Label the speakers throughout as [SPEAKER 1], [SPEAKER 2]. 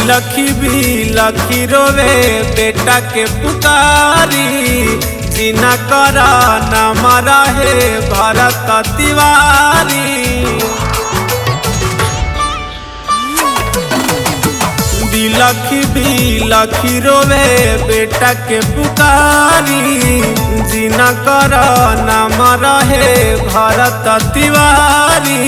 [SPEAKER 1] बिलखी रोवे बेटा के पुकारी, जिना करा नाम रहे भरत तिवारी। बिलखी रोवे बेटा के पुकारी, जिना करा नाम रहे भरत तिवारी।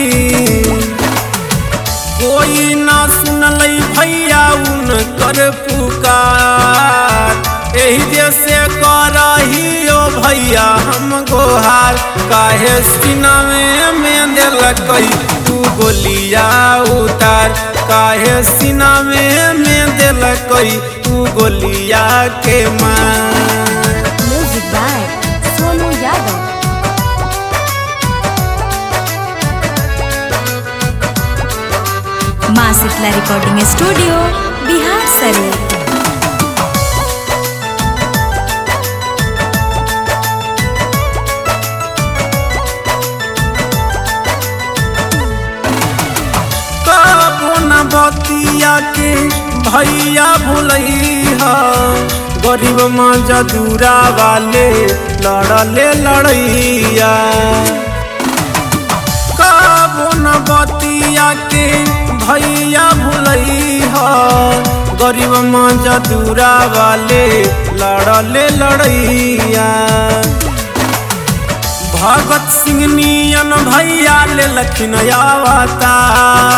[SPEAKER 1] कोई ना सुनल भैया उनकर पुकार, एही जैसे करहियो भैया हम गोहार। काहे सीनामे में दिलकई तू गोलिया उतार, काहे सीनामे में दिलकई तू गोलिया के मार।
[SPEAKER 2] Music by Sonu Yadav. माँ शीतला रिकॉर्डिंग स्टूडियो बिहार शरीफ।
[SPEAKER 1] बतिया के भैया भूलैहा, गरीब मजदूरा वाले लड़ले लड़ैया। कबो न बतिया के भैया भूलैहा, गरीब मजदूरा वाले लड़ले लड़ैया। भगत सिंह नियन भैया ले लखिन अवतार,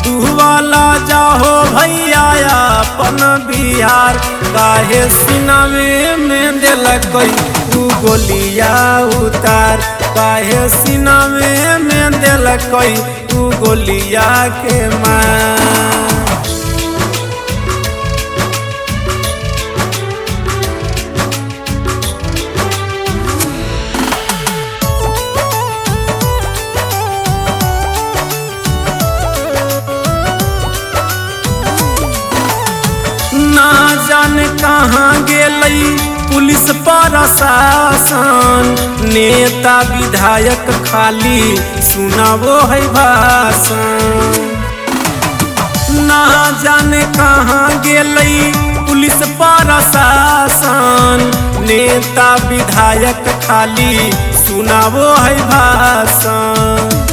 [SPEAKER 1] दुहवाला जाहो भैया अपन बिहार। काहे सीनामे में दिलकई तू गोलिया उतार, काहे सीनामे में दिलकई तू गोलिया के मार। ना जाने कहाँ गेलई पुलिस प्रशासन, नेता विधायक खाली सुनावो है भाषण। ना जाने कहाँ गेलई पुलिस प्रशासन, नेता विधायक खाली सुनावो है भाषण।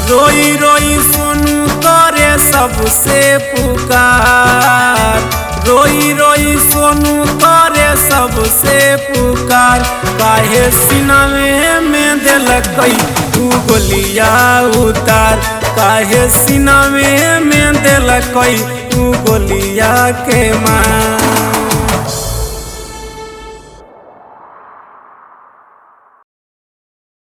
[SPEAKER 1] रोई रोई सोनू करे सबसे पुकार, रोई रोई सोनू करे सबसे पुकार। काहे सीनामे में दिलकई तू गोलिया उतार, काहे सीनामे में दिलकई तू गोलिया के मार।